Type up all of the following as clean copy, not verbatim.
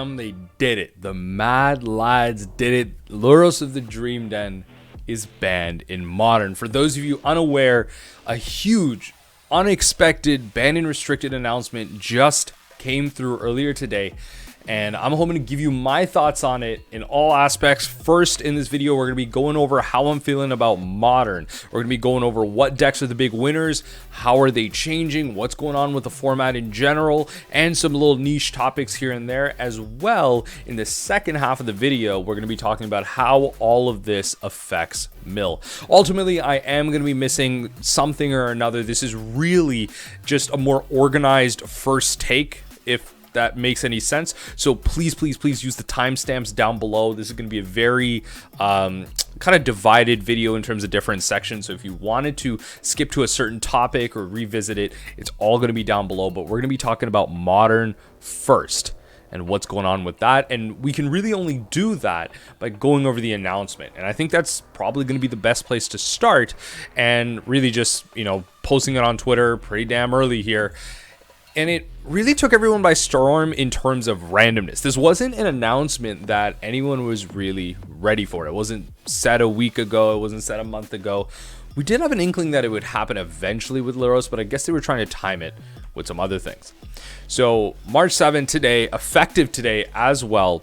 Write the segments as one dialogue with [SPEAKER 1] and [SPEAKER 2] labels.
[SPEAKER 1] Damn, they did it. The Mad Lads did it. Lurrus of the Dream Den is banned in Modern. For those of you unaware, a huge, unexpected, banned and restricted announcement just came through earlier today. And I'm hoping to give you my thoughts on it in all aspects. First, in this video, we're going to be going over how I'm feeling about Modern. We're going to be going over what decks are the big winners, how are they changing, what's going on with the format in general, and some little niche topics here and there. As well, in the second half of the video, we're going to be talking about how all of this affects Mill. Ultimately, I am going to be missing something or another. This is really just a more organized first take, if that makes any sense. So please use the timestamps down below. This is going to be a very kind of divided video in terms of different sections. So if you wanted to skip to a certain topic or revisit it, it's all going to be down below. But we're going to be talking about Modern first and what's going on with that. And we can really only do that by going over the announcement. And I think that's probably going to be the best place to start, and really just, posting it on Twitter pretty damn early here. And it really took everyone by storm in terms of randomness. This wasn't an announcement that anyone was really ready for. It wasn't said a week ago. It wasn't said a month ago. We did have an inkling that it would happen eventually with Lurrus, but I guess they were trying to time it with some other things. So March 7th today, effective today as well,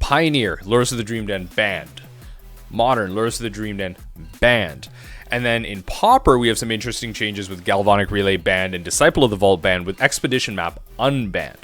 [SPEAKER 1] Pioneer, Lurrus of the Dream Den, banned. Modern, Lurrus of the Dream Den, banned. And then in Pauper, we have some interesting changes with Galvanic Relay banned and Disciple of the Vault banned, with Expedition Map unbanned.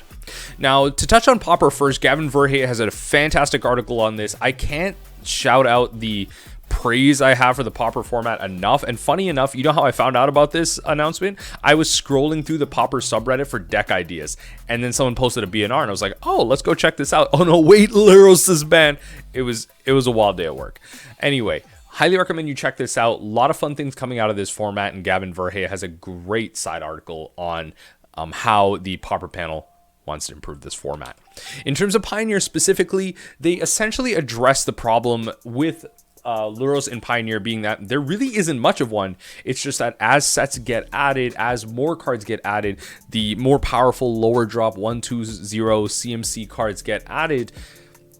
[SPEAKER 1] Now, to touch on Pauper first, Gavin Verhey has a fantastic article on this. I can't shout out the praise I have for the Pauper format enough. And funny enough, you know how I found out about this announcement? I was scrolling through the Pauper subreddit for deck ideas, and then someone posted a BNR, and I was like, oh, let's go check this out. Oh no, wait, Lurrus is banned. It was a wild day at work. Anyway, highly recommend you check this out. A lot of fun things coming out of this format, and Gavin Verhey has a great side article on how the Pauper panel wants to improve this format. In terms of Pioneer specifically, they essentially address the problem with Lurrus and Pioneer being that there really isn't much of one. It's just that as sets get added, as more cards get added, the more powerful lower drop 1/2/0 CMC cards get added,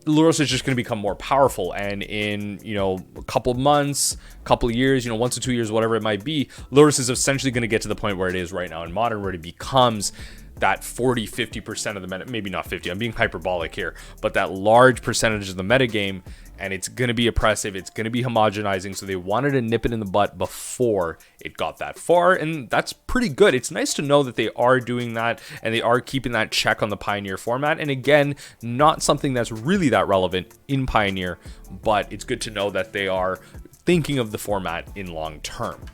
[SPEAKER 1] Lurrus is just going to become more powerful. And in, a couple of months, couple of years, 1 to 2 years, whatever it might be, Lurrus is essentially going to get to the point where it is right now in Modern, where it becomes that 40-50% of the meta, maybe not 50, I'm being hyperbolic here, but that large percentage of the meta game, and it's going to be oppressive, it's going to be homogenizing. So they wanted to nip it in the butt before it got that far, and that's pretty good. It's nice to know that they are doing that, and they are keeping that check on the Pioneer format. And again, not something that's really that relevant in Pioneer, but it's good to know that they are thinking of the format in long term.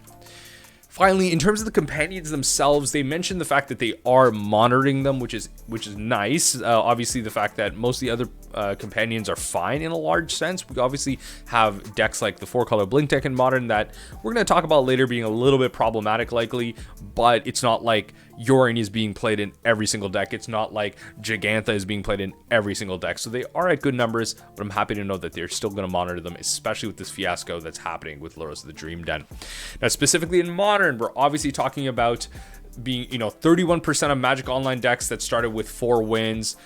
[SPEAKER 1] Finally, in terms of the companions themselves, they mentioned the fact that they are monitoring them, which is nice. Obviously, the fact that most of the other companions are fine in a large sense. We obviously have decks like the 4-color Blink deck in Modern that we're going to talk about later being a little bit problematic likely, but it's not like Yorin is being played in every single deck. It's not like Gigantha is being played in every single deck. So they are at good numbers, but I'm happy to know that they're still going to monitor them, especially with this fiasco that's happening with Lurrus of the Dream Den. Now, specifically in Modern, we're obviously talking about being, 31% of Magic Online decks that started with 4 wins,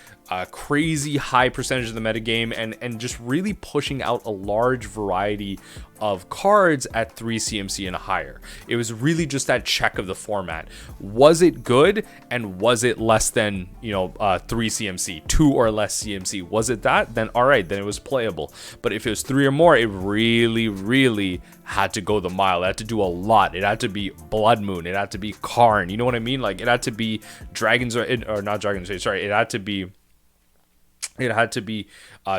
[SPEAKER 1] crazy high percentage of the metagame, and just really pushing out a large variety of cards at 3 CMC and higher. It was really just that check of the format. Was it good, and was it less than 3 CMC, 2 or less CMC? Was it that? Then all right, then it was playable. But if it was 3 or more, it really had to go the mile. It had to do a lot. It had to be Blood Moon. It had to be Karn. You know what I mean? Like, it had to be Dragons, or not Dragons. Sorry, it had to be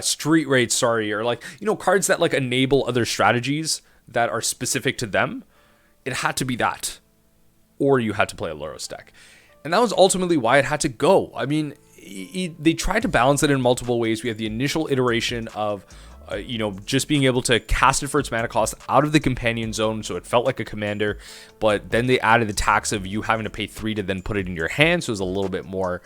[SPEAKER 1] Street Raid, or cards that enable other strategies that are specific to them. It had to be that, or you had to play a Lurrus deck, and that was ultimately why it had to go. I mean, they tried to balance it in multiple ways. We had the initial iteration of just being able to cast it for its mana cost out of the companion zone, so it felt like a commander. But then they added the tax of you having to pay 3 to then put it in your hand, so it was a little bit more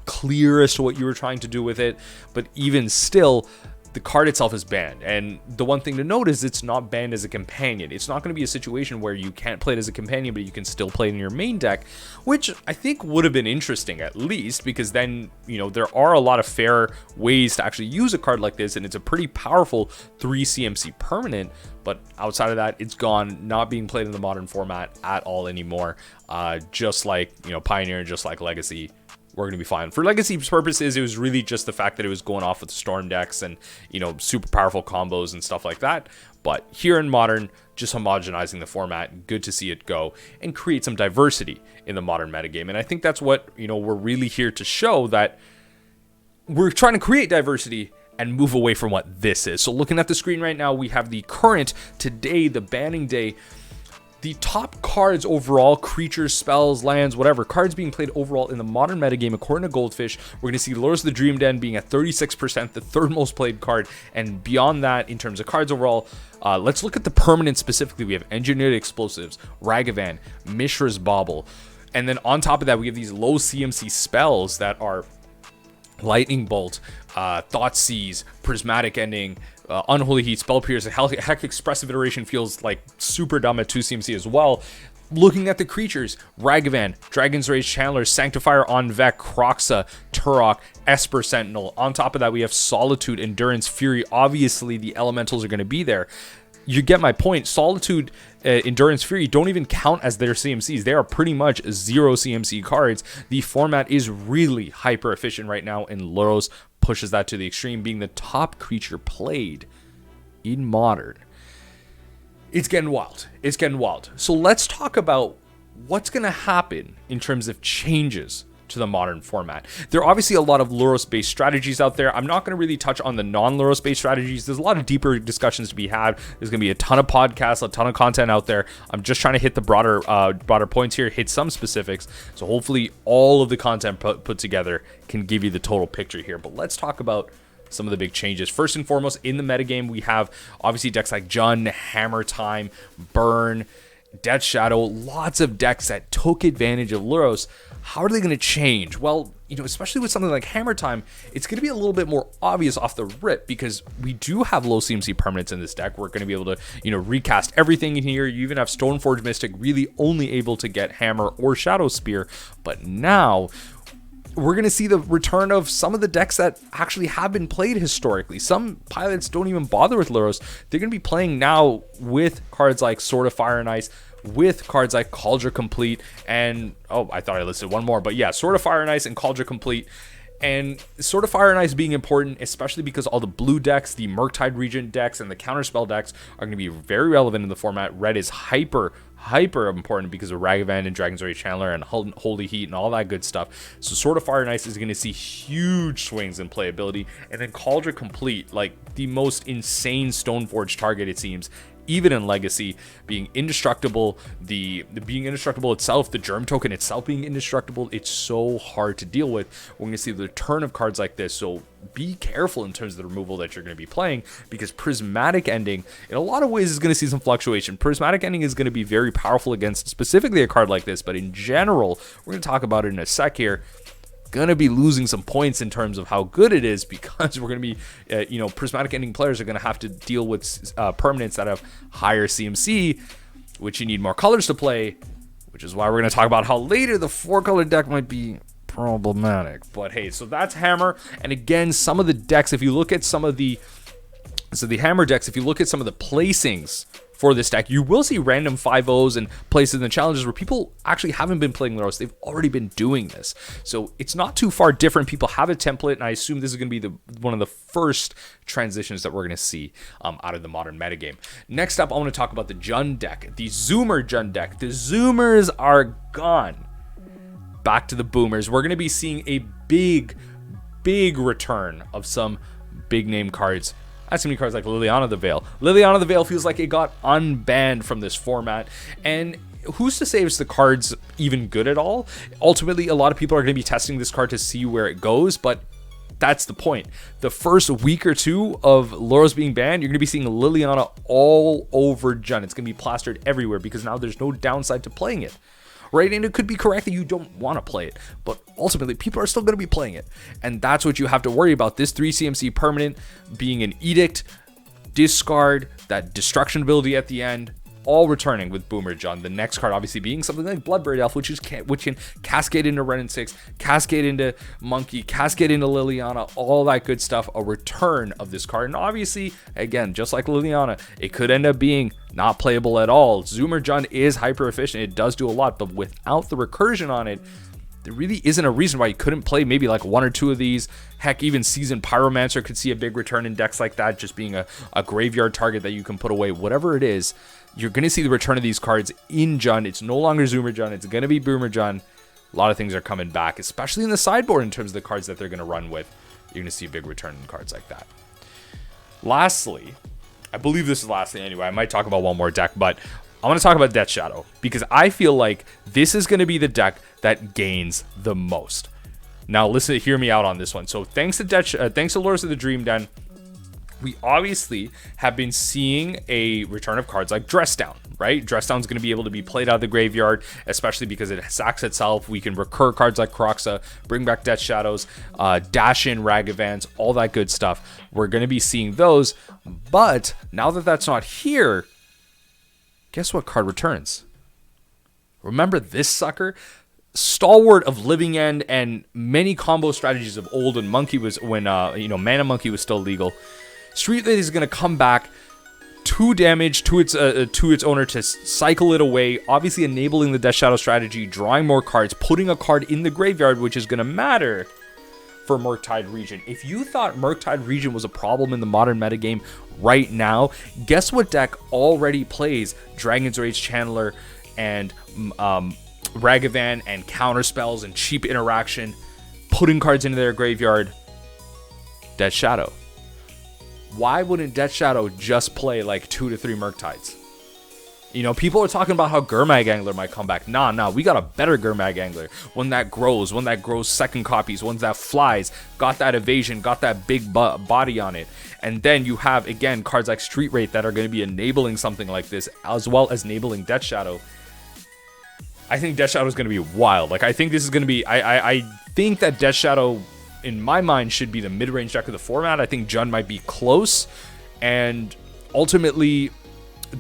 [SPEAKER 1] clear as to what you were trying to do with it. But even still, the card itself is banned. And the one thing to note is it's not banned as a companion. It's not going to be a situation where you can't play it as a companion, but you can still play it in your main deck, which I think would have been interesting at least, because then, you know, there are a lot of fair ways to actually use a card like this, and it's a pretty powerful 3 CMC permanent. But outside of that, it's gone, not being played in the modern format at all anymore. Just like, you know, Pioneer and just like Legacy, we're going to be fine. For Legacy's purposes, it was really just the fact that it was going off with the Storm decks and, you know, super powerful combos and stuff like that. But here in Modern, just homogenizing the format, good to see it go and create some diversity in the Modern metagame. And I think that's what, you know, we're really here to show, that we're trying to create diversity and move away from what this is. So looking at the screen right now, we have the current, today, the banning day. The top cards overall, creatures, spells, lands, whatever, cards being played overall in the modern metagame, according to Goldfish, we're going to see Lurrus the Dream Den being at 36%, the third most played card. And beyond that, in terms of cards overall, let's look at the permanent specifically. We have Engineered Explosives, Ragavan, Mishra's Bauble. And then on top of that, we have these low CMC spells that are Lightning Bolt, Thoughtseize, Prismatic Ending, Unholy Heat, Spell Pierce. Heck, Expressive Iteration feels like super dumb at 2 CMC as well. Looking at the creatures, Ragavan, Dragon's Rage Chandler, Sanctifier on Vec, Kroxa, Turok, Esper Sentinel. On top of that, we have Solitude, Endurance, Fury. Obviously, the elementals are going to be there. You get my point. Solitude, Endurance, Fury don't even count as their CMCs. They are pretty much 0 CMC cards. The format is really hyper efficient right now, and Lurrus pushes that to the extreme, being the top creature played in Modern. It's getting wild. It's getting wild. So let's talk about what's going to happen in terms of changes to the Modern format. There are obviously a lot of Lurrus-based strategies out there. I'm not going to really touch on the non-Lurrus-based strategies. There's a lot of deeper discussions to be had. There's going to be a ton of podcasts, a ton of content out there. I'm just trying to hit the broader points here, hit some specifics. So hopefully all of the content put together can give you the total picture here. But let's talk about some of the big changes. First and foremost, in the metagame, we have obviously decks like Jund, Hammer Time, Burn, Death Shadow, lots of decks that took advantage of Lurrus. How are they going to change? Well, you know, especially with something like Hammer Time, it's going to be a little bit more obvious off the rip, because we do have low CMC permanents in this deck. We're going to be able to, you know, recast everything in here. You even have Stoneforge Mystic really only able to get Hammer or Shadow Spear. But now we're going to see the return of some of the decks that actually have been played historically. Some pilots don't even bother with Lurrus. They're going to be playing now with cards like Sword of Fire and Ice, with cards like Cauldron Complete, and oh, I thought I listed one more, but yeah, Sword of Fire and Ice and Cauldron Complete. And Sword of Fire and Ice being important, especially because all the blue decks, the Murktide Regent decks, and the Counterspell decks are going to be very relevant in the format. Red is hyper important because of Ragavan and Dragon's Rage Chandler and Holy Heat and all that good stuff. So Sword of Fire and Ice is going to see huge swings in playability. And then Cauldron Complete, like the most insane Stoneforge target, it seems, even in Legacy, being indestructible, the being indestructible itself, the Germ Token itself being indestructible. It's so hard to deal with. We're going to see the return of cards like this, so be careful in terms of the removal that you're going to be playing, because Prismatic Ending, in a lot of ways, is going to see some fluctuation. Prismatic Ending is going to be very powerful against specifically a card like this, but in general, we're going to talk about it in a sec here, going to be losing some points in terms of how good it is, because we're going to be, you know, Prismatic Ending players are going to have to deal with permanents that have higher CMC, which you need more colors to play, which is why we're going to talk about how later the 4-color deck might be problematic. But hey, so that's Hammer. And again, some of the decks, if you look at some of the Hammer decks, if you look at some of the placings for this deck, you will see random 5-0s and places in the challenges where people actually haven't been playing Lurrus. They've already been doing this. So it's not too far different. People have a template, and I assume this is going to be one of the first transitions that we're going to see out of the Modern metagame. Next up, I want to talk about the Jund deck, the Zoomer Jund deck. The Zoomers are gone. Back to the Boomers. We're going to be seeing a big return of some big name cards. That's going to be cards like Liliana the Veil. Liliana the Veil feels like it got unbanned from this format. And who's to say if the card's even good at all? Ultimately, a lot of people are going to be testing this card to see where it goes, but that's the point. The first week or two of Lurrus being banned, you're going to be seeing Liliana all over Jund. It's going to be plastered everywhere because now there's no downside to playing it. right? And it could be correct that you don't want to play it, but ultimately people are still going to be playing it. And that's what you have to worry about. This 3 CMC permanent being an edict, discard, that destruction ability at the end, all returning with Boomer John. The next card obviously being something like Bloodbraid Elf, which can cascade into Ren and 6, cascade into Monkey, cascade into Liliana, all that good stuff. A return of this card. And obviously, again, just like Liliana, it could end up being not playable at all. Zoomer John is hyper efficient. It does do a lot, but without the recursion on it, there really isn't a reason why you couldn't play maybe like 1 or 2 of these. Heck, even Seasoned Pyromancer could see a big return in decks like that, just being a graveyard target that you can put away. Whatever it is, you're going to see the return of these cards in Jund. It's no longer Zoomer Jund. It's going to be Boomer Jund. A lot of things are coming back, especially in the sideboard in terms of the cards that they're going to run with. You're going to see a big return in cards like that. Lastly, I believe this is lastly anyway. I might talk about one more deck, but I want to talk about Death Shadow because I feel like this is going to be the deck that gains the most. Now, listen, hear me out on this one. So, thanks to Lurrus of the Dream Den, we obviously have been seeing a return of cards like Dress Down, right? Dress Down is going to be able to be played out of the graveyard, especially because it sacks itself. We can recur cards like Kroxa, bring back Death Shadows, dash in Ragavans, all that good stuff. We're going to be seeing those, but now that that's not here, guess what card returns? Remember this sucker? Stalwart of Living End and many combo strategies of old when Monkey was Mana Monkey was still legal. Street Lady is going to come back, 2 damage to its owner to cycle it away, obviously enabling the Death Shadow strategy, drawing more cards, putting a card in the graveyard, which is going to matter for Murktide Region. If you thought Murktide Region was a problem in the modern metagame right now, guess what deck already plays Dragon's Rage Channeler and Ragavan and counter spells and cheap interaction, putting cards into their graveyard? Death Shadow. Why wouldn't Death Shadow just play like 2 to 3 Murktides? You know, people are talking about how Gurmag Angler might come back. Nah, we got a better Gurmag Angler. One that grows second copies, one that flies, got that evasion, got that big body on it. And then you have, again, cards like Street Wraith that are going to be enabling something like this, as well as enabling Death Shadow. I think Death Shadow is going to be wild. Like, I think this is going to be... I think that Death Shadow, in my mind, should be the mid-range deck of the format. I think Jund might be close. And ultimately,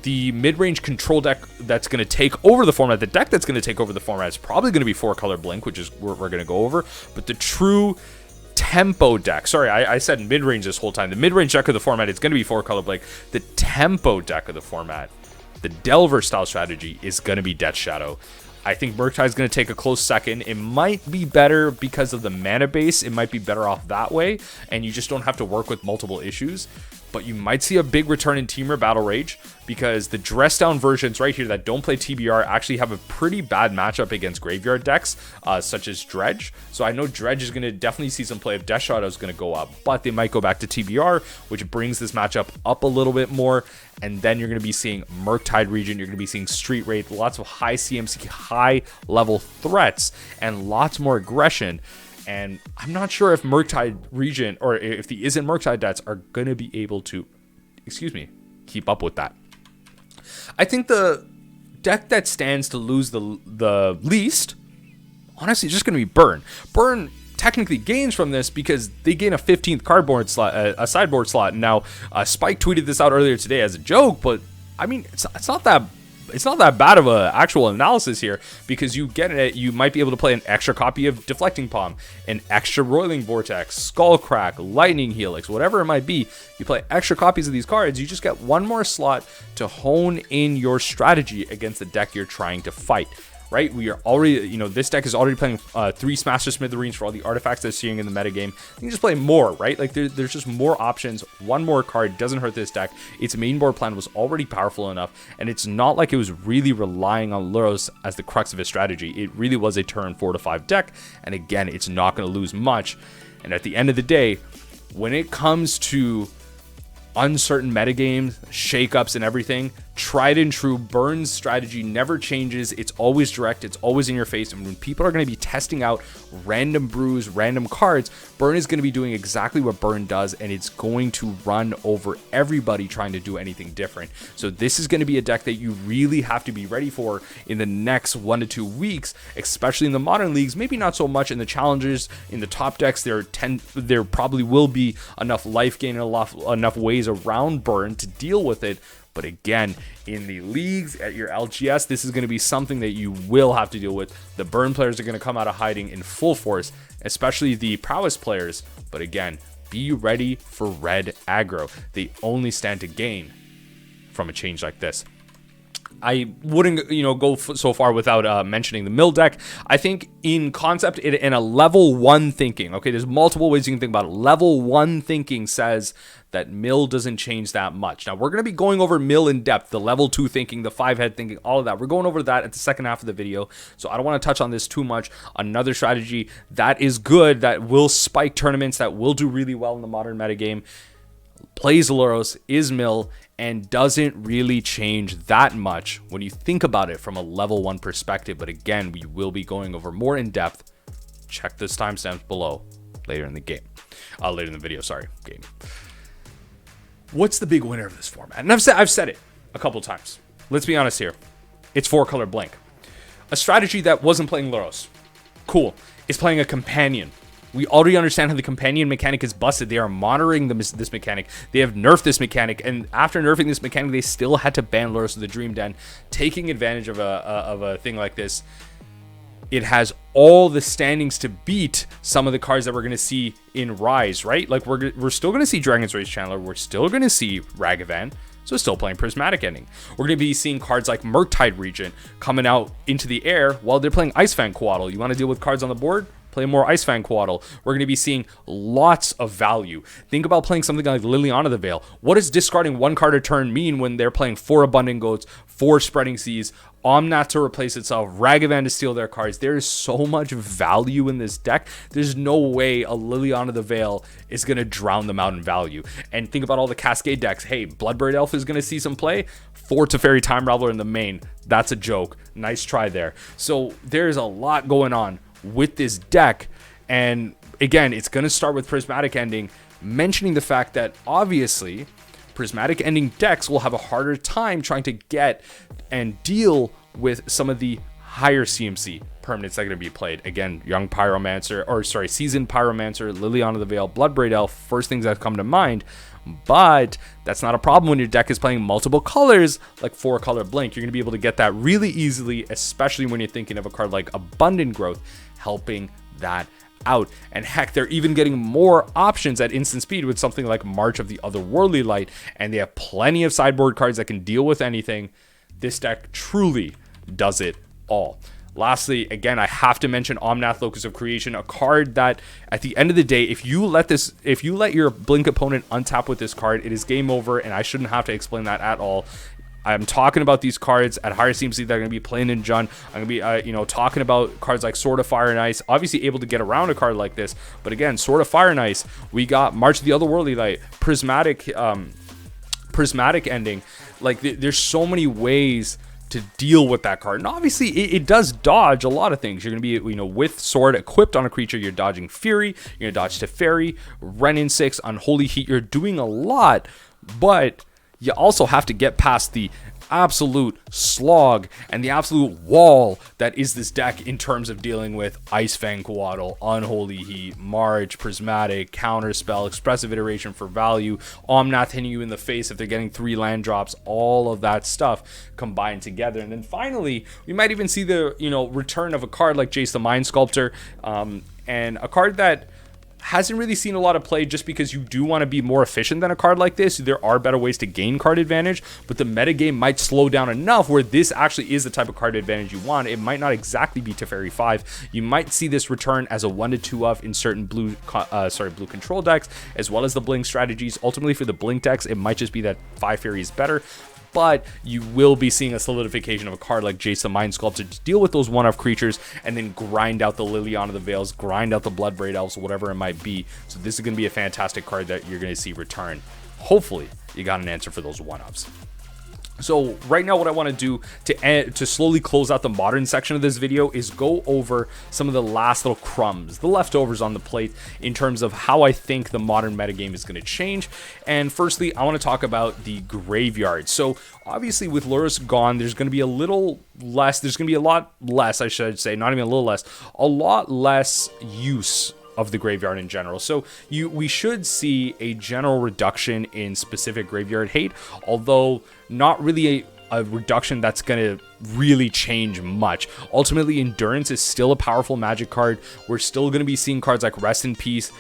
[SPEAKER 1] the mid-range control deck that's going to take over the format, the deck that's going to take over the format is probably going to be 4-color Blink, which is what we're going to go over. But the true tempo deck... Sorry, I said mid-range this whole time. The mid-range deck of the format is going to be 4-color Blink. The tempo deck of the format, the Delver-style strategy, is going to be Death Shadow. I think Murktide is going to take a close second. It might be better because of the mana base. It might be better off that way, and you just don't have to work with multiple issues. But you might see a big return in Temur Battle Rage because the dress down versions right here that don't play TBR actually have a pretty bad matchup against graveyard decks, such as Dredge. So I know Dredge is going to definitely see some play if Death Shadow is going to go up, but they might go back to TBR, which brings this matchup up a little bit more. And then you're going to be seeing Murktide Region, you're going to be seeing Street Wraith, lots of high CMC, high level threats, and lots more aggression. And I'm not sure if Murktide Region, or if the isn't Murktide decks, are going to be able to, keep up with that. I think the deck that stands to lose the least, honestly, is just going to be Burn. Burn technically gains from this because they gain a 15th cardboard slot, a sideboard slot. And now, Spike tweeted this out earlier today as a joke, but I mean, it's not that bad of a actual analysis here, because you might be able to play an extra copy of Deflecting Palm, an extra Roiling Vortex, Skullcrack, Lightning Helix, whatever it might be. You play extra copies of these cards, you just get one more slot to hone in your strategy against the deck you're trying to fight. Right, we are already, this deck is already playing 3 Smaster Smithereens for all the artifacts they're seeing in the metagame. You can just play more, right? Like, there's just more options. One more card doesn't hurt this deck. Its main board plan was already powerful enough, and it's not like it was really relying on Lurrus as the crux of his strategy. It really was a turn 4 to 5 deck, and again, it's not going to lose much. And at the end of the day, when it comes to uncertain metagames, shakeups, and everything, tried and true. Burn's strategy never changes. It's always direct. It's always in your face. And when people are going to be testing out random brews, random cards, Burn is going to be doing exactly what Burn does, and it's going to run over everybody trying to do anything different. So this is going to be a deck that you really have to be ready for in the next 1 to 2 weeks, especially in the modern leagues. Maybe not so much in the challengers. In the top decks, there probably will be enough life gain and enough ways around Burn to deal with it. But again, in the leagues, at your LGS, this is going to be something that you will have to deal with. The Burn players are going to come out of hiding in full force, especially the prowess players. But again, be ready for red aggro. They only stand to gain from a change like this. I wouldn't, go so far without mentioning the mill deck. I think in concept, in a level 1 thinking, okay, there's multiple ways you can think about it. Level 1 thinking says that mill doesn't change that much. Now, we're going to be going over mill in depth, the level 2 thinking, the 5-head thinking, all of that. We're going over that at the second half of the video, so I don't want to touch on this too much. Another strategy that is good, that will spike tournaments, that will do really well in the modern metagame, plays Lurrus, is mill, and doesn't really change that much when you think about it from a level 1 perspective. But again, we will be going over more in depth. Check those timestamps below later in the game. Later in the video, sorry, game. What's the big winner of this format? And I've said it a couple times. Let's be honest here. It's 4-color blink. A strategy that wasn't playing Lurrus. Cool. It's playing a companion. We already understand how the companion mechanic is busted. They are monitoring this mechanic. They have nerfed this mechanic, and after nerfing this mechanic, they still had to ban Lurrus of the Dream Den, taking advantage of a thing like this. It has all the standings to beat some of the cards that we're going to see in Rise, right? Like, we're still going to see Dragon's Rage Chandler. We're still going to see Ragavan. So still playing Prismatic Ending. We're going to be seeing cards like Murktide Regent coming out into the air while they're playing Ice Fang Coatl. You want to deal with cards on the board? Play more Ice Fang Coatl. We're going to be seeing lots of value. Think about playing something like Liliana the Veil. What does discarding 1 card a turn mean when they're playing 4 Abundant Goats, 4 Spreading Seas, Omnath to replace itself, Ragavan to steal their cards? There is so much value in this deck. There's no way a Liliana the Veil is going to drown them out in value. And think about all the Cascade decks. Hey, Bloodbraid Elf is going to see some play. 4 Teferi Time Raveler in the main. That's a joke. Nice try there. So there's a lot going on with this deck, and again, it's going to start with Prismatic Ending, mentioning the fact that obviously Prismatic Ending decks will have a harder time trying to get and deal with some of the higher CMC permanents that are going to be played. Again, Seasoned Pyromancer, Liliana the Veil, Bloodbraid Elf, first things that come to mind. But that's not a problem when your deck is playing multiple colors, like 4-color blink. You're going to be able to get that really easily, especially when you're thinking of a card like Abundant Growth, helping that out. And heck, they're even getting more options at instant speed with something like March of the Otherworldly Light, and they have plenty of sideboard cards that can deal with anything. This deck truly does it all. Lastly, again, I have to mention Omnath, Locus of Creation, a card that at the end of the day, if you let your blink opponent untap with this card, it is game over, and I shouldn't have to explain that at all. I'm talking about these cards at higher CMC that are going to be playing in Jund. I'm going to be, talking about cards like Sword of Fire and Ice. Obviously able to get around a card like this, but again, Sword of Fire and Ice. We got March of the Otherworldly Light, Prismatic Ending. Like, there's so many ways to deal with that card, and obviously it does dodge a lot of things. You're going to be, with Sword equipped on a creature, you're dodging Fury, you're going to dodge Teferi, Renin 6, Unholy Heat. You're doing a lot, but you also have to get past the absolute slog and the absolute wall that is this deck in terms of dealing with Ice Fang Coatl, Unholy Heat, March, Prismatic, Counterspell, Expressive Iteration for value, Omnath hitting you in the face if they're getting 3 land drops, all of that stuff combined together. And then finally, we might even see the return of a card like Jace the Mind Sculptor, and a card that hasn't really seen a lot of play just because you do want to be more efficient than a card like this. There are better ways to gain card advantage, but the metagame might slow down enough where this actually is the type of card advantage you want. It might not exactly be Teferi 5. You might see this return as a 1-2 of in certain blue control decks, as well as the blink strategies. Ultimately, for the blink decks, it might just be that 5 Fairy is better, but you will be seeing a solidification of a card like Jace the Mind Sculptor to deal with those one-off creatures and then grind out the Liliana the Veils, grind out the Bloodbraid Elves, whatever it might be. So this is going to be a fantastic card that you're going to see return. Hopefully, you got an answer for those one-offs. So right now what I want to do to slowly close out the modern section of this video is go over some of the last little crumbs, the leftovers on the plate in terms of how I think the modern metagame is going to change. And firstly, I want to talk about the graveyard. So obviously with Lurrus gone, there's going to be a little less, there's going to be a lot less, I should say, not even a little less, a lot less use of the graveyard in general. So we should see a general reduction in specific graveyard hate, although not really a reduction that's going to really change much. Ultimately, Endurance is still a powerful Magic card. We're still going to be seeing cards like Rest in Peace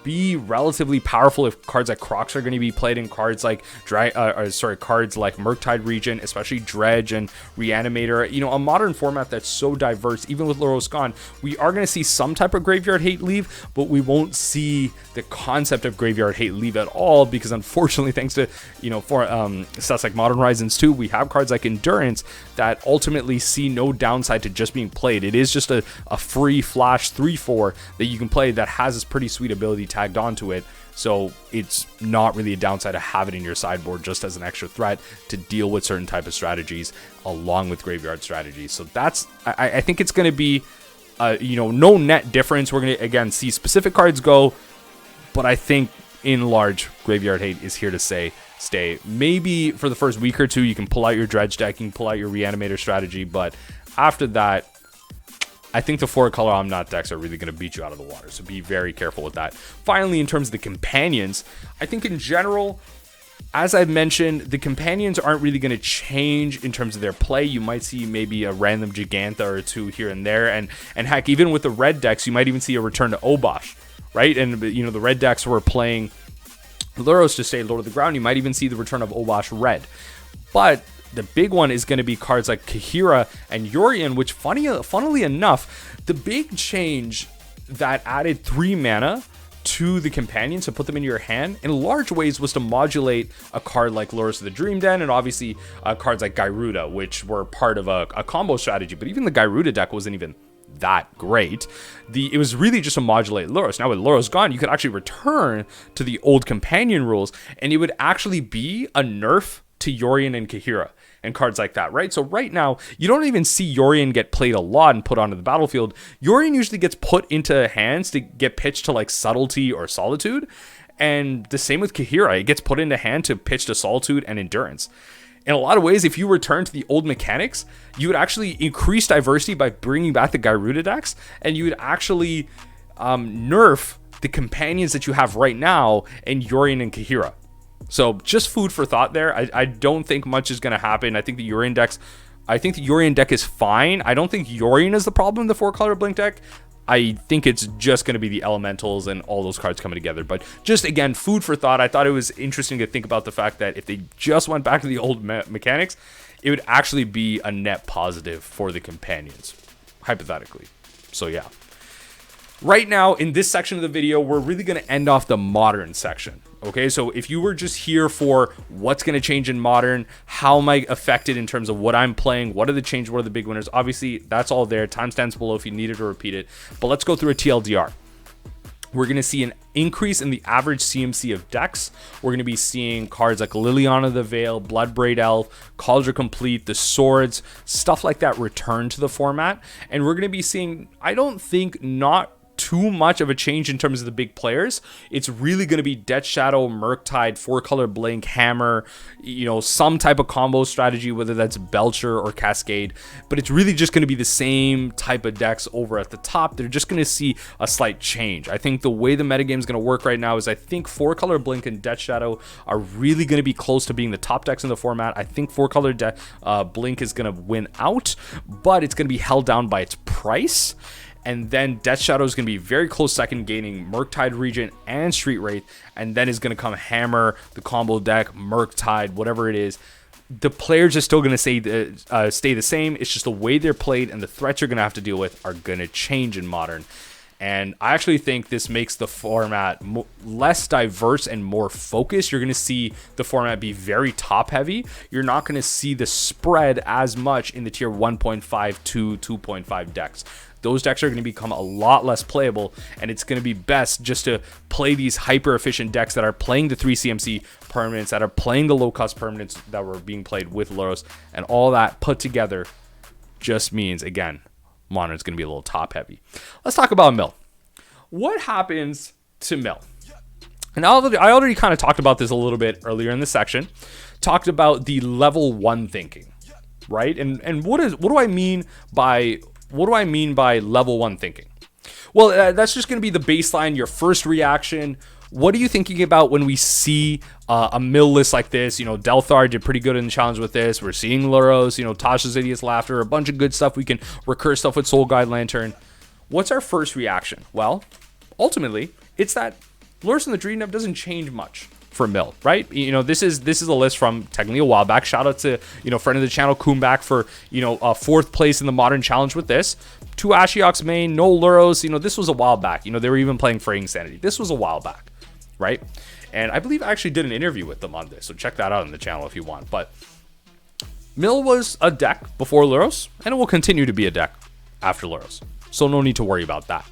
[SPEAKER 1] be relatively powerful if cards like Crocs are going to be played in cards like cards like Murktide Regent, especially Dredge and Reanimator. You know, a modern format that's so diverse, even with Lurrus gone, we are going to see some type of graveyard hate leave, but we won't see the concept of graveyard hate leave at all, because unfortunately, thanks to, you know, for sets like Modern Horizons 2, we have cards like Endurance that ultimately see no downside to just being played. It is just a free flash 3/4 that you can play that has this pretty sweet ability tagged onto it, so it's not really a downside to have it in your sideboard just as an extra threat to deal with certain type of strategies along with graveyard strategies. So that's, I think it's going to be you know, no net difference. We're going to again see specific cards go, but I think in large, graveyard hate is here to stay. Maybe for the first week or two you can pull out your Dredge deck, you can pull out your Reanimator strategy, but after that, I think the 4-color Omnath decks are really going to beat you out of the water, so be very careful with that. Finally, in terms of the companions, I think in general, as I've mentioned, the companions aren't really going to change in terms of their play. You might see maybe a random Gigantha or two here and there, and heck, even with the red decks, you might even see a return to Obosh, right? And, you know, the red decks were playing Lurrus to stay Lord of the Ground. You might even see the return of Obosh red. But the big one is going to be cards like Kahira and Yorion, which funnily enough, the big change that added 3 mana to the companions to put them in your hand in large ways was to modulate a card like Lurrus of the Dream Den, and obviously cards like Gyruda, which were part of a combo strategy. But even the Gyruda deck wasn't even that great. It was really just to modulate Lurrus. Now with Lurrus gone, you could actually return to the old companion rules, and it would actually be a nerf to Yorion and Kahira and cards like that, right? So right now, you don't even see Yorion get played a lot and put onto the battlefield. Yorion usually gets put into hands to get pitched to like Subtlety or Solitude, and the same with Kahira. It gets put into hand to pitch to Solitude and Endurance. In a lot of ways, if you return to the old mechanics, you would actually increase diversity by bringing back the Gyruda decks, and you would actually nerf the companions that you have right now in Yorion and Kahira. So just food for thought there. I don't think much is going to happen. I think the Yorion deck is fine. I don't think Yorion is the problem in the 4-color Blink deck. I think it's just going to be the elementals and all those cards coming together. But just, again, food for thought. I thought it was interesting to think about the fact that if they just went back to the old mechanics, it would actually be a net positive for the companions, hypothetically. So, yeah. Right now, in this section of the video, we're really going to end off the modern section. Okay, so if you were just here for what's going to change in modern, how am I affected in terms of what I'm playing, what are the changes, what are the big winners, obviously that's all there. Timestamps below if you needed to repeat it. But let's go through a TLDR. We're going to see an increase in the average CMC of decks. We're going to be seeing cards like Liliana the Veil, Bloodbraid Elf, Cauldron Complete, the Swords, stuff like that return to the format. And we're going to be seeing, I don't think, not too much of a change in terms of the big players. It's really going to be Death Shadow, Murktide, 4-color Blink, Hammer, you know, some type of combo strategy, whether that's Belcher or Cascade, but it's really just going to be the same type of decks over at the top. They're just going to see a slight change. I think the way the metagame is going to work right now is I think 4-color Blink and Death Shadow are really going to be close to being the top decks in the format. I think 4-color Blink is going to win out, but it's going to be held down by its price. And then Death Shadow is going to be very close second, gaining Murktide Regent and Street Wraith. And then is going to come Hammer, the combo deck, Murktide, whatever it is. The players are still going to stay the same. It's just the way they're played and the threats you're going to have to deal with are going to change in Modern. And I actually think this makes the format less diverse and more focused. You're going to see the format be very top heavy. You're not going to see the spread as much in the tier 1.5 to 2.5 decks. those decks are going to become a lot less playable, and it's going to be best just to play these hyper efficient decks that are playing the 3 CMC permanents, that are playing the low cost permanents that were being played with Lurrus, and all that put together just means, again, Modern's going to be a little top heavy. Let's talk about Mill. What happens to Mill? And I already kind of talked about this a little bit earlier in the section. Talked about the level 1 thinking, right? And what do I mean by level 1 thinking? Well, that's just going to be the baseline, your first reaction. What are you thinking about when we see a Mill list like this? Delthar did pretty good in the challenge with this. We're seeing Lurrus, Tasha's Idiot's Laughter, a bunch of good stuff. We can recur stuff with Soul Guide Lantern. What's our first reaction? Well, ultimately, it's that Lurrus in the Dream Dev doesn't change much for Mill, right? This is a list from technically a while back. Shout out to, friend of the channel, Kumbak, for, 4th place in the Modern Challenge with this. 2 Ashioks main, no Lurrus. This was a while back. They were even playing Fraying Sanity. This was a while back, right? And I believe I actually did an interview with them on this, so check that out on the channel if you want. But Mill was a deck before Lurrus, and it will continue to be a deck after Lurrus. So no need to worry about that.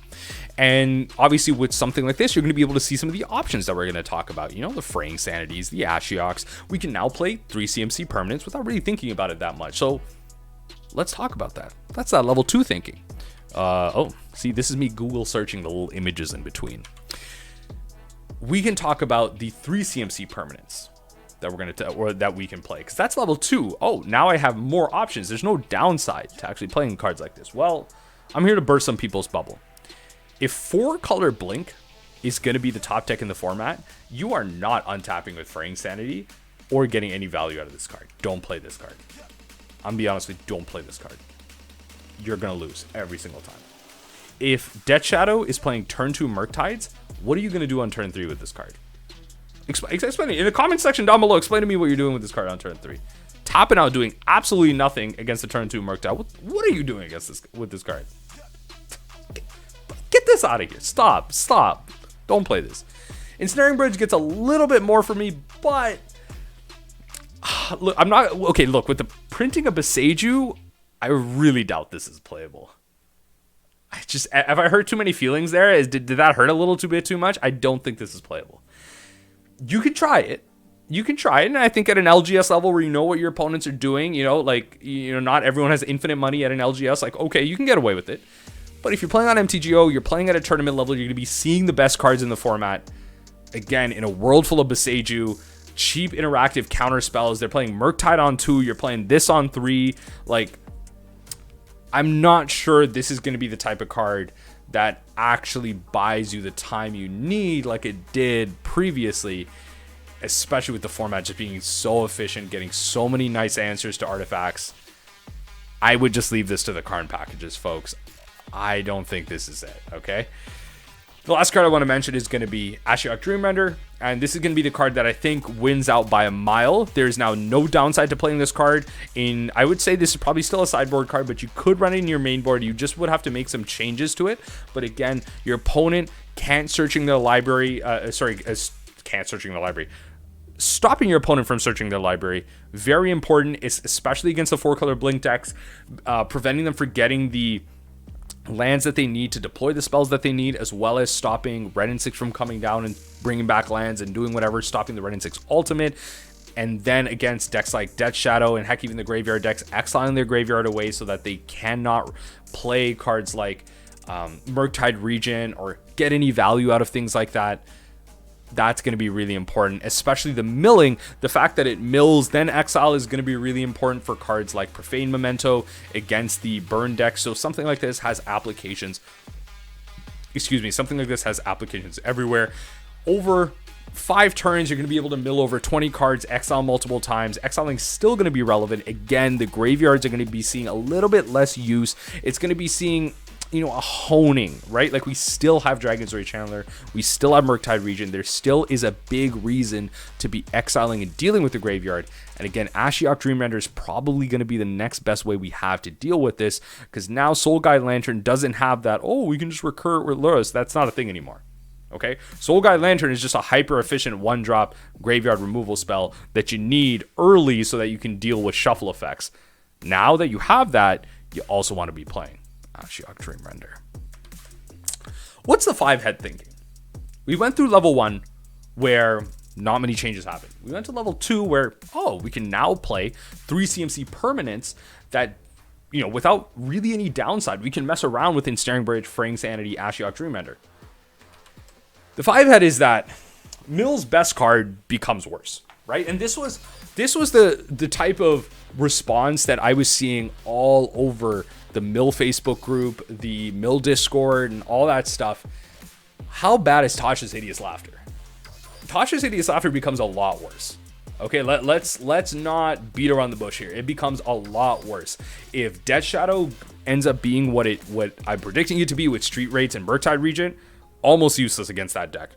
[SPEAKER 1] And obviously with something like this, you're going to be able to see some of the options that we're going to talk about. The Fraying Sanities, the Ashioks. We can now play 3 CMC permanents without really thinking about it that much. So let's talk about that. That's that level 2 thinking. See, this is me Google searching the little images in between. We can talk about the 3 CMC permanents that we're going to that we can play, because that's level 2. Oh, now I have more options. There's no downside to actually playing cards like this. Well, I'm here to burst some people's bubble. If 4-color Blink is going to be the top deck in the format, you are not untapping with Fraying Sanity or getting any value out of this card. Don't play this card. I'm going to be honest with you, don't play this card. You're going to lose every single time. If Death Shadow is playing turn 2 Murktides, what are you going to do on turn 3 with this card? Explain it in the comment section down below. Explain to me what you're doing with this card on turn 3. Tapping out, doing absolutely nothing against the turn 2 Murktide. What are you doing with this card? Get this out of here. Stop. Don't play this. Ensnaring Bridge gets a little bit more for me, but look, I'm not okay. Look, with the printing of Beseiju, I really doubt this is playable. Have I hurt too many feelings there? Did that hurt a little too much? I don't think this is playable. You can try it. And I think at an LGS level where you know what your opponents are doing, not everyone has infinite money at an LGS. Like, okay, you can get away with it. But if you're playing on MTGO, you're playing at a tournament level, you're going to be seeing the best cards in the format. Again, in a world full of Beseiju, cheap interactive counter spells. They're playing Murktide on 2. You're playing this on 3. Like, I'm not sure this is going to be the type of card that actually buys you the time you need like it did previously, especially with the format just being so efficient, getting so many nice answers to artifacts. I would just leave this to the Karn packages, folks. I don't think this is it, okay? The last card I want to mention is going to be Ashiok Dreamrender, and this is going to be the card that I think wins out by a mile. There's now no downside to playing this card. I would say this is probably still a sideboard card, but you could run it in your main board. You just would have to make some changes to it. But again, your opponent can't searching the library. Stopping your opponent from searching their library, very important, especially against the 4-color Blink decks, preventing them from getting the lands that they need to deploy the spells that they need, as well as stopping Red and 6 from coming down and bringing back lands and doing whatever, stopping the Red and 6 ultimate. And then against decks like Death Shadow and heck, even the graveyard decks, exiling their graveyard away so that they cannot play cards like Murktide Regent or get any value out of things like that. That's going to be really important, especially the milling. The fact that it mills, then exile is going to be really important for cards like Profane Memento against the burn deck. So something like this has applications. Something like this has applications everywhere. Over 5 turns, you're going to be able to mill over 20 cards, exile multiple times. Exiling is still going to be relevant. Again, the graveyards are going to be seeing a little bit less use. It's going to be seeing a honing, right? Like, we still have Dragon's Ray Channeler, we still have Murktide Regent. There still is a big reason to be exiling and dealing with the graveyard. And again, Ashiok Dreamrender is probably going to be the next best way we have to deal with this, because now Soul Guide Lantern doesn't have that, oh, we can just recur with Lurrus. That's not a thing anymore. Okay, Soul Guide Lantern is just a hyper efficient 1-drop graveyard removal spell that you need early so that you can deal with shuffle effects. Now that you have that, you also want to be playing. Ashiok Dream Render. What's the 5-head thinking? We went through level 1 where not many changes happened. We went to level 2 where, we can now play 3 CMC permanents that, without really any downside, we can mess around with Ensnaring Bridge, Fraying Sanity, Ashiok Dream Render. The 5-head is that Mill's best card becomes worse, right? And this was the type of response that I was seeing all over the Mill Facebook group, the Mill Discord, and all that stuff. How bad is Tasha's Hideous Laughter? Tasha's Hideous Laughter becomes a lot worse. Okay, let's not beat around the bush here. It becomes a lot worse. If Death Shadow ends up being what I'm predicting it to be with Street Rates and Murktide Regent, almost useless against that deck.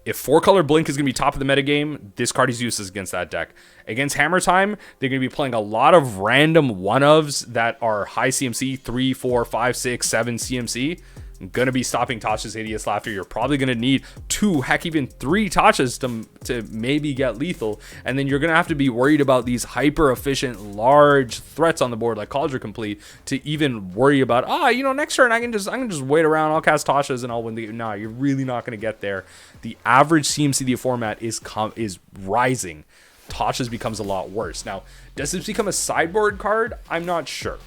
[SPEAKER 1] If 4-color Blink is going to be top of the metagame, this card is useless against that deck. Against Hammer Time, they're going to be playing a lot of random one-ofs that are high CMC, 3, 4, 5, 6, 7 CMC. Going to be stopping Tasha's Hideous Laughter. You're probably going to need 2, heck, even 3 Tashas to maybe get lethal. And then you're going to have to be worried about these hyper-efficient, large threats on the board like Cauldron Complete to even worry about, next turn I can just wait around, I'll cast Tashas and I'll win the game. No, you're really not going to get there. The average CMCD format is rising. Tasha's becomes a lot worse. Now, does this become a sideboard card? I'm not sure.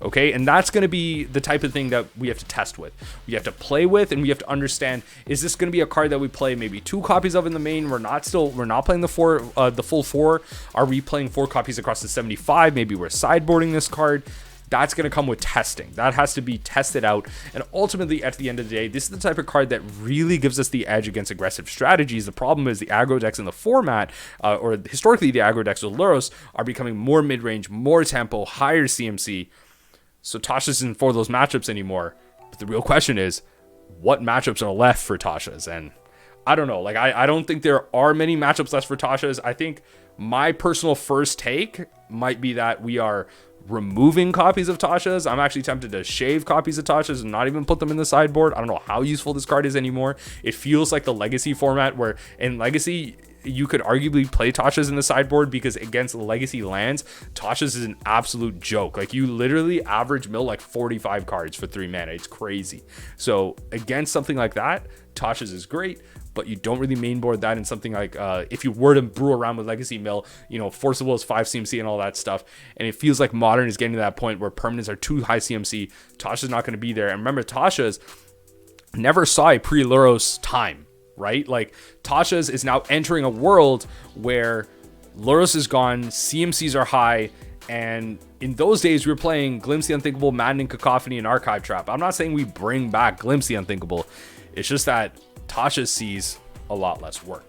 [SPEAKER 1] Okay, and that's going to be the type of thing that we have to test with. We have to play with, and we have to understand, is this going to be a card that we play maybe 2 copies of in the main? We're not playing the full 4. Are we playing 4 copies across the 75? Maybe we're sideboarding this card. That's going to come with testing. That has to be tested out. And ultimately, at the end of the day, this is the type of card that really gives us the edge against aggressive strategies. The problem is the aggro decks in the format, or historically the aggro decks with Lurrus, are becoming more mid-range, more tempo, higher CMC. So Tasha's isn't for those matchups anymore. But the real question is, what matchups are left for Tasha's? And I don't know. Like, I don't think there are many matchups left for Tasha's. I think my personal first take might be that we are removing copies of Tasha's. I'm actually tempted to shave copies of Tasha's and not even put them in the sideboard. I don't know how useful this card is anymore. It feels like the Legacy format where in Legacy, you could arguably play Tasha's in the sideboard because against Legacy lands, Tasha's is an absolute joke. Like, you literally average mill like 45 cards for 3 mana. It's crazy. So against something like that, Tasha's is great, but you don't really mainboard that in something like, if you were to brew around with Legacy Mill, Force of Will is 5 CMC and all that stuff. And it feels like Modern is getting to that point where permanents are too high CMC. Tasha's not going to be there. And remember, Tasha's never saw a pre-Lurrus time. Right? Like, Tasha's is now entering a world where Lurrus is gone, CMCs are high, and in those days we were playing Glimpse the Unthinkable, Maddening Cacophony, and Archive Trap. I'm not saying we bring back Glimpse the Unthinkable. It's just that Tasha sees a lot less work.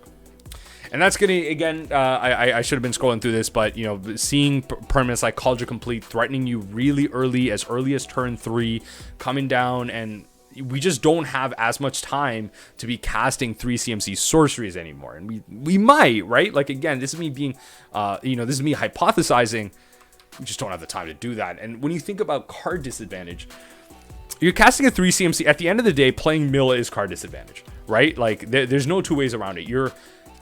[SPEAKER 1] And that's going to, again, I should have been scrolling through this, but, seeing permanents like Cauldron Complete threatening you really early as turn 3, coming down, and we just don't have as much time to be casting 3 CMC sorceries anymore. And we might, right? Like, again, this is me being, this is me hypothesizing. We just don't have the time to do that. And when you think about card disadvantage, you're casting a 3 CMC. At the end of the day, playing Mill is card disadvantage, right? Like, there's no 2 ways around it. You're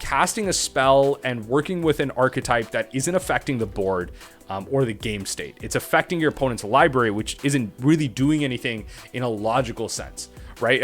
[SPEAKER 1] casting a spell and working with an archetype that isn't affecting the board or the game state. It's affecting your opponent's library, which isn't really doing anything in a logical sense, right?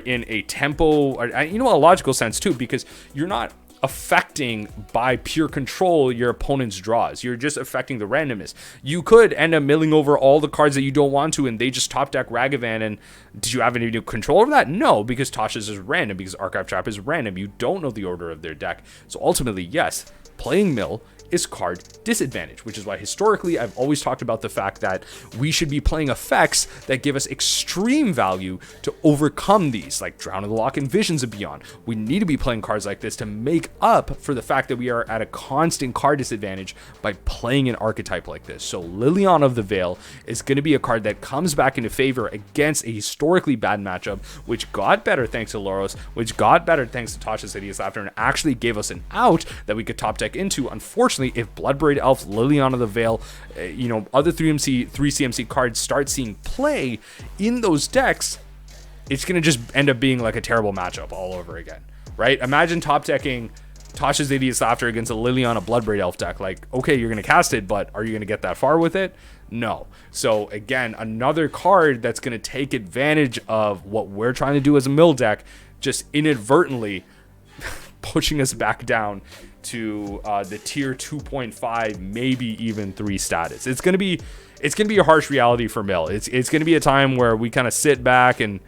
[SPEAKER 1] In a tempo, or, a logical sense too, because you're not affecting by pure control your opponent's draws. You're just affecting the randomness. You could end up milling over all the cards that you don't want to, and they just top deck Ragavan. And did you have any control over that? No, because Tasha's is random, because Archive Trap is random. You don't know the order of their deck. So ultimately, yes, playing Mill is card disadvantage, which is why historically I've always talked about the fact that we should be playing effects that give us extreme value to overcome these, like Drown in the Loch and Visions of Beyond. We need to be playing cards like this to make up for the fact that we are at a constant card disadvantage by playing an archetype like this. So Liliana of the Veil is going to be a card that comes back into favor against a historically bad matchup, which got better thanks to Lurrus, which got better thanks to Tasha's Hideous Laughter, and actually gave us an out that we could top deck into. Unfortunately, if Bloodbraid Elf, Liliana of the Veil, other 3 CMC cards start seeing play in those decks, it's going to just end up being like a terrible matchup all over again, right? Imagine top decking Tasha's Idiot's Laughter against a Liliana Bloodbraid Elf deck. Like, okay, you're going to cast it, but are you going to get that far with it? No. So again, another card that's going to take advantage of what we're trying to do as a mill deck, just inadvertently pushing us back down to the tier 2.5, maybe even 3 status. It's gonna be a harsh reality for mill. It's gonna be a time where we kind of sit back and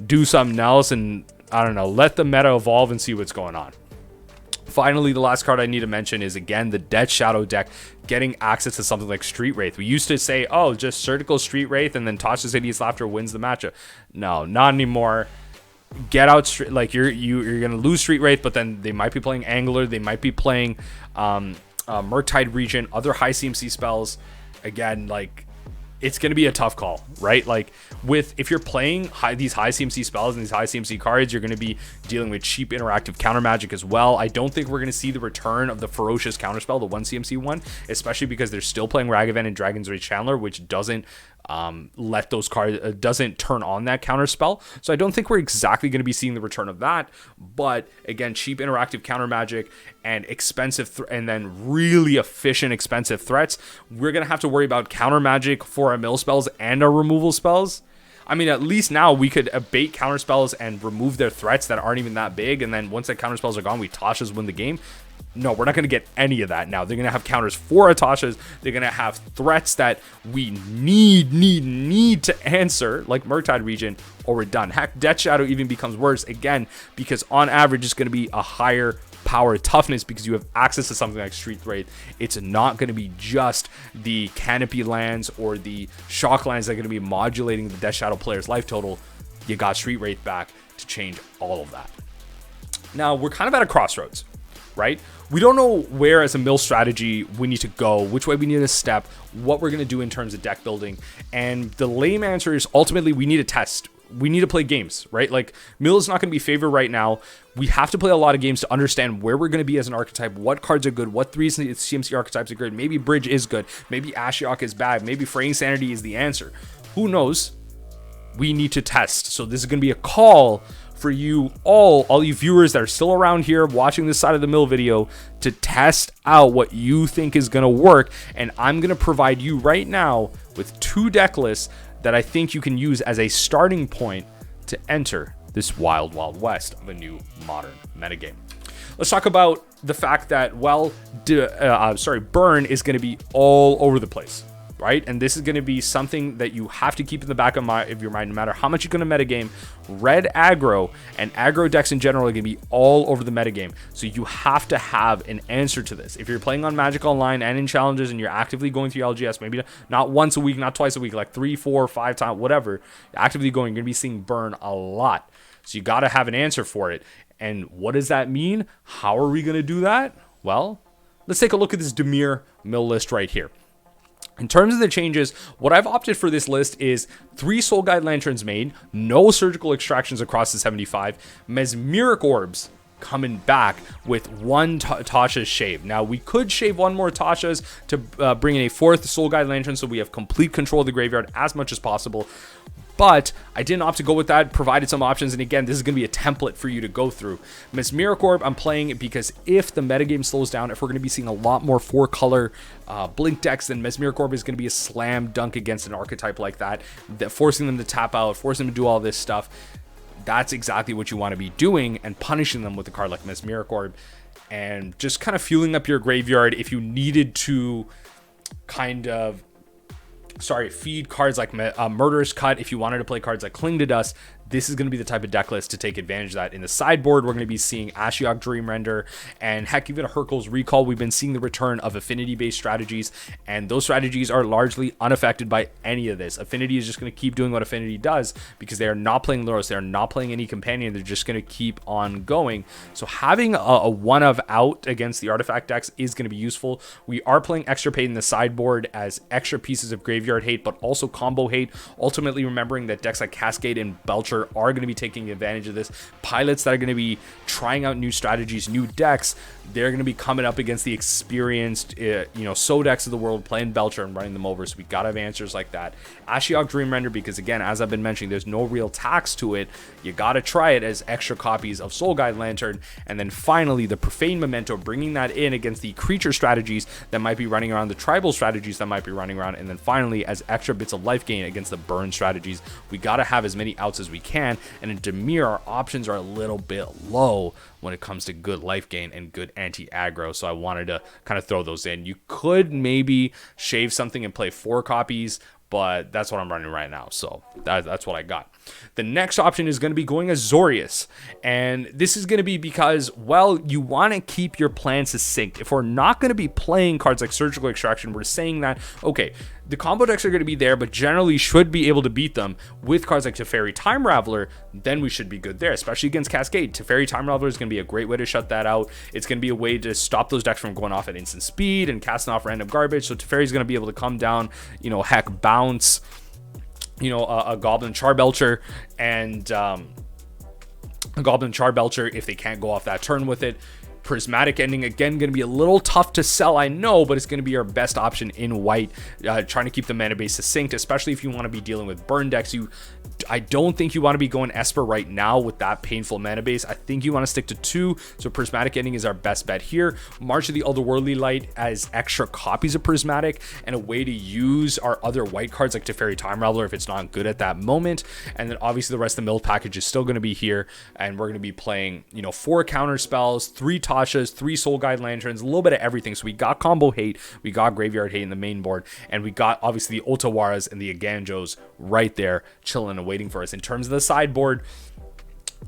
[SPEAKER 1] do something else, and I don't know, let the meta evolve and see what's going on. Finally, the last card I need to mention is, again, the Death Shadow deck getting access to something like Street Wraith. We used to say, oh, just Surgical Street Wraith and then Tasha's Hideous Laughter wins the matchup. No, not anymore. Get out, like you're gonna lose Street Wraith, but then they might be playing Angler, they might be playing Murktide Regent, other high CMC spells. Again, like, it's going to be a tough call, right? Like, if you're playing these high CMC spells and these high CMC cards, you're going to be dealing with cheap interactive counter magic as well. I don't think we're going to see the return of the ferocious counterspell, the 1 CMC one, especially because they're still playing Ragavan and Dragon's Rage Chandler, which doesn't let those cards doesn't turn on that counter spell. So I don't think we're exactly going to be seeing the return of that. But again, cheap interactive counter magic and expensive and then really efficient expensive threats. We're going to have to worry about counter magic for our mill spells and our removal spells. I mean, at least now we could abate counter spells and remove their threats that aren't even that big. And then once the counter spells are gone, we Tasha's win the game. No, we're not going to get any of that now. They're going to have counters for Tasha's. They're going to have threats that we need to answer, like Murktide Regent, or we're done. Heck, Death Shadow even becomes worse, again, because on average, it's going to be a higher power toughness because you have access to something like Street Wraith. It's not going to be just the Canopy lands or the Shock lands that are going to be modulating the Death Shadow player's life total. You got Street Wraith back to change all of that. Now, we're kind of at a crossroads, right? We don't know where as a mill strategy we need to go, which way we need to step, what we're going to do in terms of deck building. And the lame answer is ultimately we need to test. We need to play games, right? Like, mill is not going to be favored right now. We have to play a lot of games to understand where we're going to be as an archetype, what cards are good, what 3 CMC archetypes are good. Maybe Bridge is good. Maybe Ashiok is bad. Maybe Fraying Sanity is the answer. Who knows? We need to test. So this is going to be a call for you all you viewers that are still around here watching this side of the mill video, to test out what you think is going to work. And I'm going to provide you right now with 2 deck lists that I think you can use as a starting point to enter this wild west of a new modern metagame. Let's talk about the fact that, well, burn is going to be all over the place, right? And this is going to be something that you have to keep in the back of your mind, no matter how much you're going to metagame. Red aggro and aggro decks in general are going to be all over the metagame. So you have to have an answer to this. If you're playing on Magic Online and in challenges and you're actively going through LGS, maybe not once a week, not twice a week, like 3, 4, 5 times, whatever, actively going, you're going to be seeing burn a lot. So you got to have an answer for it. And what does that mean? How are we going to do that? Well, let's take a look at this Dimir mill list right here. In terms of the changes, what I've opted for this list is 3 Soul Guide Lanterns made, no surgical extractions across the 75, Mesmeric Orbs coming back with 1 Tasha's Shave. Now, we could shave 1 more Tasha's to bring in a 4th Soul Guide Lantern so we have complete control of the graveyard as much as possible. But I didn't opt to go with that, provided some options. And again, this is going to be a template for you to go through. Mesmeric Orb, I'm playing it because if the metagame slows down, if we're going to be seeing a lot more 4-color blink decks, then Mesmeric Orb is going to be a slam dunk against an archetype like that, forcing them to tap out, forcing them to do all this stuff. That's exactly what you want to be doing, and punishing them with a card like Mesmeric Orb. And just kind of fueling up your graveyard if you needed to feed cards like Murderous Cut. If you wanted to play cards like Cling to Dust, this is going to be the type of deck list to take advantage of that. In the sideboard, we're going to be seeing Ashiok Dream Render, and heck, even a Hurkyl's Recall. We've been seeing the return of affinity-based strategies, and those strategies are largely unaffected by any of this. Affinity is just going to keep doing what Affinity does because they are not playing Lurrus, they are not playing any companion, they're just going to keep on going. So having a one of out against the artifact decks is going to be useful. We are playing Extirpate in the sideboard as extra pieces of graveyard hate, but also combo hate. Ultimately, remembering that decks like Cascade and Belcher Belter are going to be taking advantage of this. Pilots that are going to be trying out new strategies, new decks, they're going to be coming up against the experienced, So decks of the world playing Belcher and running them over. So we got to have answers like that. Ashiok Dream Render, because again, as I've been mentioning, there's no real tax to it. You got to try it as extra copies of Soul Guide Lantern. And then finally, the Profane Memento, bringing that in against the creature strategies that might be running around, the tribal strategies that might be running around. And then finally, as extra bits of life gain against the burn strategies. We got to have as many outs as we can. And in Dimir, our options are a little bit low when it comes to good life gain and good anti-aggro. So I wanted to kind of throw those in. You could maybe shave something and play 4 copies, but that's what I'm running right now. So that's what I got. The next option is going to be going Azorius. And this is going to be because, well, you want to keep your plan succinct. If we're not going to be playing cards like Surgical Extraction, we're saying that, okay, the combo decks are going to be there, but generally should be able to beat them with cards like Teferi Time Raveler, then we should be good there, especially against Cascade. Teferi Time Raveler is going to be a great way to shut that out. It's going to be a way to stop those decks from going off at instant speed and casting off random garbage. So Teferi is going to be able to come down, heck, bounce, a Goblin Charbelcher and a Goblin Charbelcher if they can't go off that turn with it. Prismatic Ending, again, going to be a little tough to sell, I know, but it's going to be our best option in white, trying to keep the mana base succinct, especially if you want to be dealing with burn decks. I don't think you want to be going Esper right now with that painful mana base. I think you want to stick to 2, so Prismatic Ending is our best bet here. March of the Otherworldly Light as extra copies of Prismatic and a way to use our other white cards like Teferi Time Raveler if it's not good at that moment. And then obviously the rest of the mill package is still going to be here, and we're going to be playing 4 counter spells, 3 Tashas, 3 Soul Guide Lanterns, a little bit of everything. So we got combo hate, we got graveyard hate in the main board, and we got obviously the Otawaras and the Aganjos right there chilling and waiting for us. In terms of the sideboard,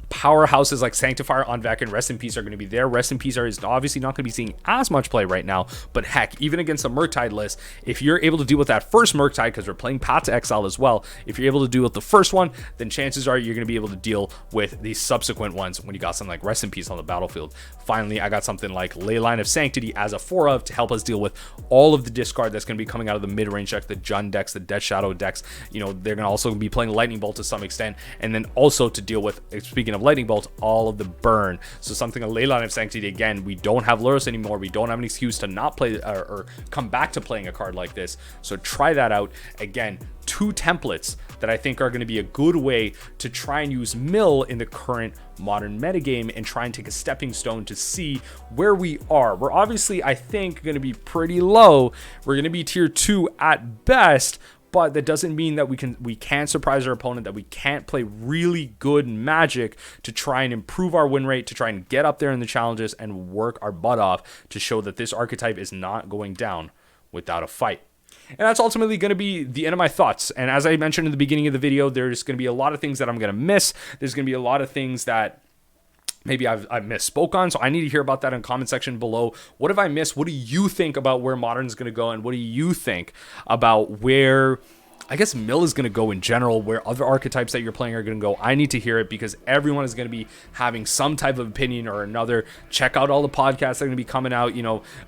[SPEAKER 1] powerhouses like Sanctifier, Onvek, and Rest in Peace are going to be there. Rest in Peace is obviously not going to be seeing as much play right now, but heck, even against a Murktide list, if you're able to deal with that first Murktide, because we're playing Path to Exile as well, if you're able to deal with the first one, then chances are you're going to be able to deal with the subsequent ones when you got something like Rest in Peace on the battlefield. Finally, I got something like Leyline of Sanctity as a 4-of to help us deal with all of the discard that's going to be coming out of the mid-range deck, the Jund decks, the Death Shadow decks. They're going to also be playing Lightning Bolt to some extent, and then also to deal with, speaking of Lightning Bolt, all of the burn. So something like Leyline of Sanctity, again, we don't have Lurrus anymore. We don't have an excuse to not play or come back to playing a card like this. So try that out. Again, 2 templates that I think are going to be a good way to try and use mill in the current modern metagame and try and take a stepping stone to see where we are. We're obviously, I think, going to be pretty low. We're going to be tier 2 at best, but that doesn't mean that we can't surprise our opponent, that we can't play really good Magic to try and improve our win rate, to try and get up there in the challenges and work our butt off to show that this archetype is not going down without a fight. And that's ultimately going to be the end of my thoughts. And as I mentioned in the beginning of the video, there's going to be a lot of things that I'm going to miss. There's going to be a lot of things that maybe I've misspoke on, so I need to hear about that in the comment section below. What have I missed? What do you think about where Modern is going to go? And what do you think about where, I guess, mill is going to go in general, where other archetypes that you're playing are going to go? I need to hear it because everyone is going to be having some type of opinion or another. Check out all the podcasts that are going to be coming out.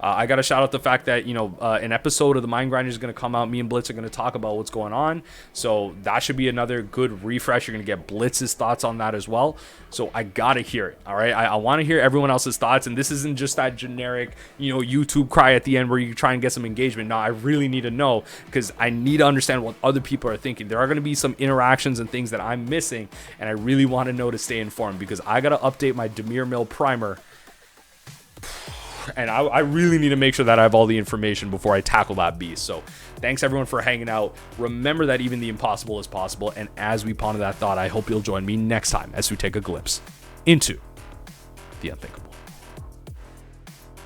[SPEAKER 1] I got to shout out the fact that, an episode of the Mind Grinder is going to come out. Me and Blitz are going to talk about what's going on. So that should be another good refresh. You're going to get Blitz's thoughts on that as well. So I got to hear it. All right. I want to hear everyone else's thoughts. And this isn't just that generic, YouTube cry at the end where you try and get some engagement. No, I really need to know because I need to understand what other people are thinking. There are going to be some interactions and things that I'm missing, and I really want to know to stay informed because I got to update my Dimir Mill primer, and I really need to make sure that I have all the information before I tackle that beast. So thanks everyone for hanging out. Remember that even the impossible is possible, and as we ponder that thought, I hope you'll join me next time as we take a glimpse into the unthinkable.